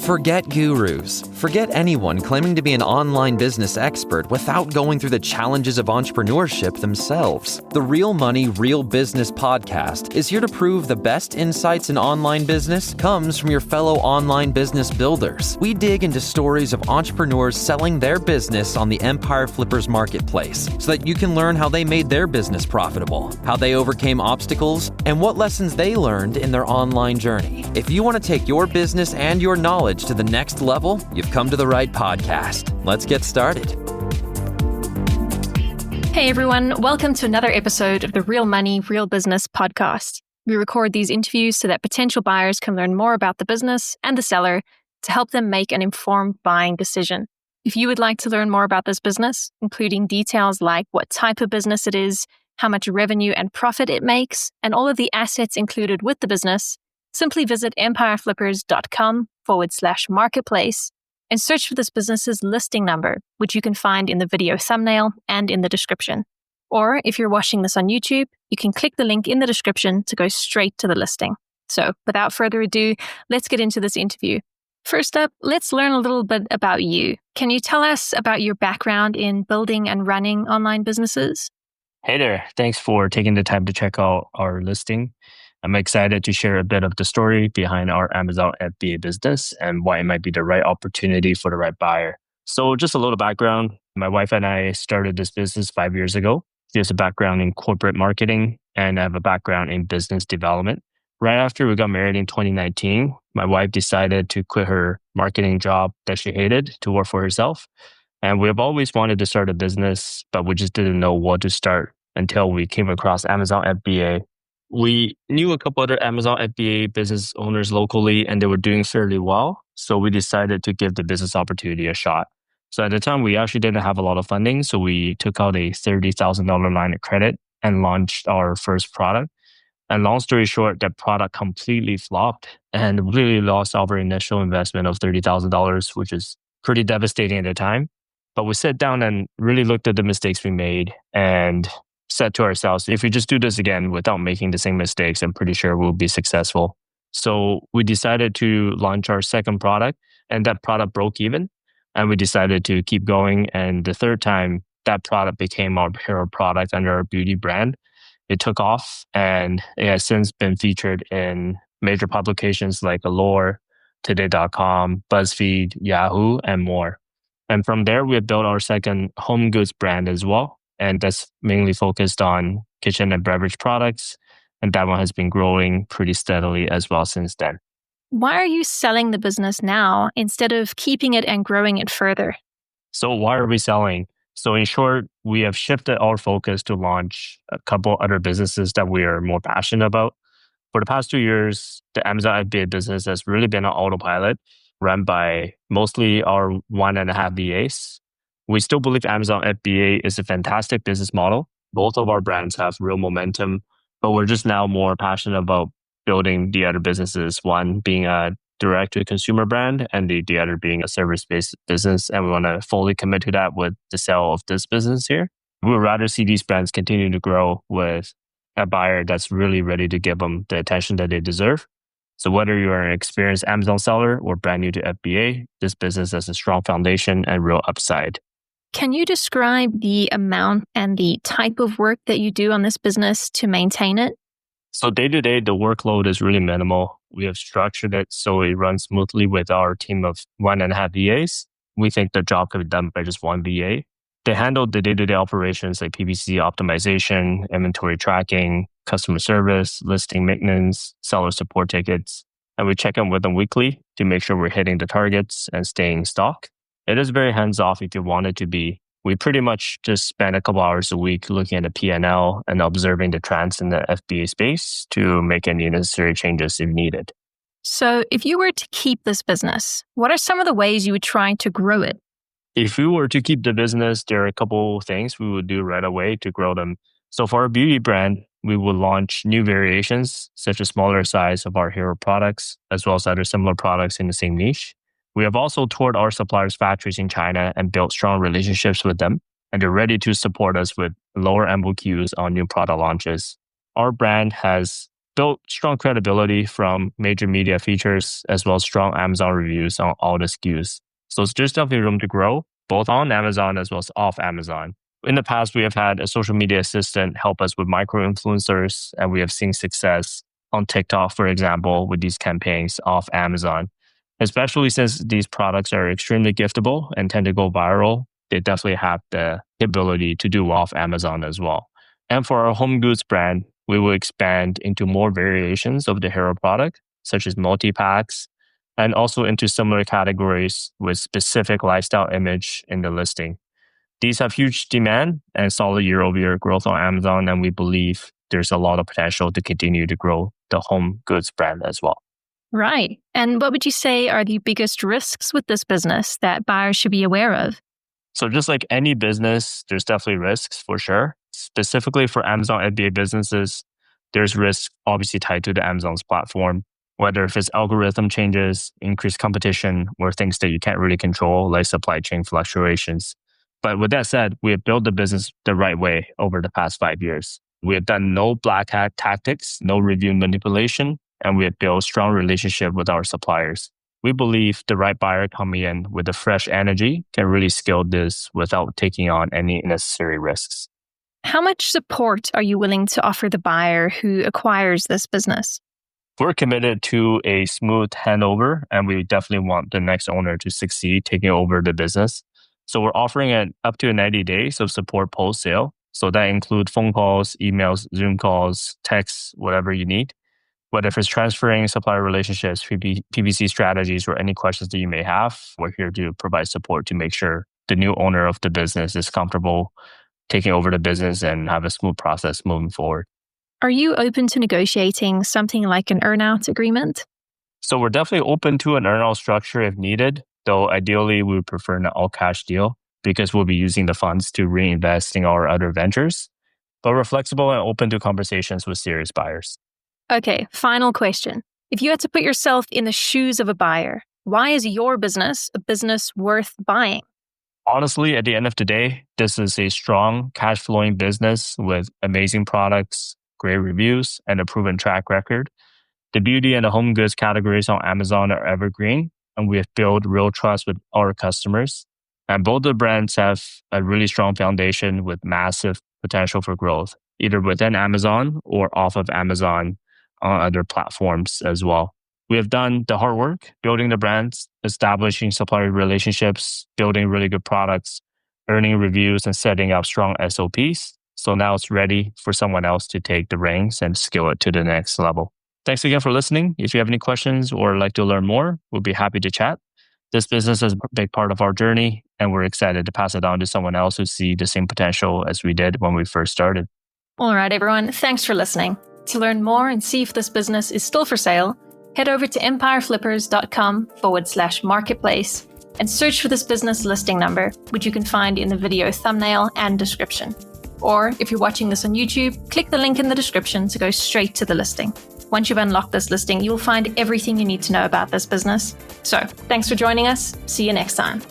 Forget gurus. Forget anyone claiming to be an online business expert without going through the challenges of entrepreneurship themselves. The Real Money, Real Business podcast is here to prove the best insights in online business comes from your fellow online business builders. We dig into stories of entrepreneurs selling their business on the Empire Flippers marketplace so that you can learn how they made their business profitable, how they overcame obstacles, and what lessons they learned in their online journey. If you want to take your business and your knowledge to the next level, you've come to the right podcast. Let's get started. Hey everyone, welcome to another episode of the Real Money, Real Business podcast. We record these interviews so that potential buyers can learn more about the business and the seller to help them make an informed buying decision. If you would like to learn more about this business, including details like what type of business it is, how much revenue and profit it makes, and all of the assets included with the business, simply visit empireflippers.com/marketplace and search for this business's listing number, which you can find in the video thumbnail and in the description. Or if you're watching this on YouTube, you can click the link in the description to go straight to the listing. So without further ado, let's get into this interview. First up, let's learn a little bit about you. Can you tell us about your background in building and running online businesses? Hey there. Thanks for taking the time to check out our listing. I'm excited to share a bit of the story behind our Amazon FBA business and why it might be the right opportunity for the right buyer. So just a little background. My wife and I started this business 5 years ago. She has a background in corporate marketing and I have a background in business development. Right after we got married in 2019, my wife decided to quit her marketing job that she hated to work for herself. And we have always wanted to start a business, but we just didn't know what to start until we came across Amazon FBA. We knew a couple other Amazon FBA business owners locally and they were doing fairly well. So we decided to give the business opportunity a shot. So at the time, we actually didn't have a lot of funding. So we took out a $30,000 line of credit and launched our first product. And long story short, that product completely flopped and really lost our initial investment of $30,000, which is pretty devastating at the time. But we sat down and really looked at the mistakes we made and said to ourselves, if we just do this again without making the same mistakes, I'm pretty sure we'll be successful. So we decided to launch our second product and that product broke even. And we decided to keep going. And the third time, that product became our hero product under our beauty brand. It took off and it has since been featured in major publications like Allure, Today.com, BuzzFeed, Yahoo, and more. And from there, we have built our second home goods brand as well. And that's mainly focused on kitchen and beverage products. And that one has been growing pretty steadily as well since then. Why are you selling the business now instead of keeping it and growing it further? So why are we selling? So in short, we have shifted our focus to launch a couple other businesses that we are more passionate about. For the past 2 years, the Amazon FBA business has really been on autopilot, run by mostly our 1.5 VAs. We still believe Amazon FBA is a fantastic business model. Both of our brands have real momentum, but we're just now more passionate about building the other businesses, one being a direct-to-consumer brand and the other being a service-based business. And we want to fully commit to that with the sale of this business here. We would rather see these brands continue to grow with a buyer that's really ready to give them the attention that they deserve. So whether you're an experienced Amazon seller or brand new to FBA, this business has a strong foundation and real upside. Can you describe the amount and the type of work that you do on this business to maintain it? So day to day, the workload is really minimal. We have structured it so it runs smoothly with our team of 1.5 VAs. We think the job could be done by just one VA. They handle the day-to-day operations like PPC optimization, inventory tracking, customer service, listing maintenance, seller support tickets. And we check in with them weekly to make sure we're hitting the targets and staying in stock. It is very hands-off if you want it to be. We pretty much just spend a couple hours a week looking at the P&L and observing the trends in the FBA space to make any necessary changes if needed. So if you were to keep this business, what are some of the ways you would try to grow it? If we were to keep the business, there are a couple things we would do right away to grow them. So for our beauty brand, we will launch new variations, such as smaller size of our hero products, as well as other similar products in the same niche. We have also toured our suppliers' factories in China and built strong relationships with them, and they're ready to support us with lower MOQs on new product launches. Our brand has built strong credibility from major media features as well as strong Amazon reviews on all the SKUs. So there's definitely room to grow, both on Amazon as well as off Amazon. In the past, we have had a social media assistant help us with micro-influencers, and we have seen success on TikTok, for example, with these campaigns off Amazon. Especially since these products are extremely giftable and tend to go viral, they definitely have the ability to do off Amazon as well. And for our home goods brand, we will expand into more variations of the hero product, such as multi-packs, and also into similar categories with specific lifestyle image in the listing. These have huge demand and solid year-over-year growth on Amazon, and we believe there's a lot of potential to continue to grow the home goods brand as well. Right. And what would you say are the biggest risks with this business that buyers should be aware of? So just like any business, there's definitely risks for sure. Specifically for Amazon FBA businesses, there's risk obviously tied to the Amazon's platform, whether if it's algorithm changes, increased competition, or things that you can't really control, like supply chain fluctuations. But with that said, we have built the business the right way over the past 5 years. We have done no black hat tactics, no review manipulation, and we have built a strong relationship with our suppliers. We believe the right buyer coming in with a fresh energy can really scale this without taking on any necessary risks. How much support are you willing to offer the buyer who acquires this business? We're committed to a smooth handover, and we definitely want the next owner to succeed taking over the business. So we're offering it up to 90 days of support post-sale. So that includes phone calls, emails, Zoom calls, texts, whatever you need. Whether if it's transferring supplier relationships, PPC strategies, or any questions that you may have, we're here to provide support to make sure the new owner of the business is comfortable taking over the business and have a smooth process moving forward. Are you open to negotiating something like an earnout agreement? So we're definitely open to an earnout structure if needed, though ideally we would prefer an all-cash deal because we'll be using the funds to reinvest in our other ventures. But we're flexible and open to conversations with serious buyers. Okay, final question. If you had to put yourself in the shoes of a buyer, why is your business a business worth buying? Honestly, at the end of the day, this is a strong cash flowing business with amazing products, great reviews, and a proven track record. The beauty and the home goods categories on Amazon are evergreen, and we have built real trust with our customers. And both the brands have a really strong foundation with massive potential for growth, either within Amazon or off of Amazon on other platforms as well. We have done the hard work, building the brands, establishing supplier relationships, building really good products, earning reviews, and setting up strong SOPs. So now it's ready for someone else to take the reins and scale it to the next level. Thanks again for listening. If you have any questions or like to learn more, we'll be happy to chat. This business is a big part of our journey, and we're excited to pass it on to someone else who sees the same potential as we did when we first started. All right, everyone. Thanks for listening. To learn more and see if this business is still for sale, head over to empireflippers.com/marketplace and search for this business listing number, which you can find in the video thumbnail and description. Or if you're watching this on YouTube, click the link in the description to go straight to the listing. Once you've unlocked this listing, you'll find everything you need to know about this business. So, thanks for joining us. See you next time.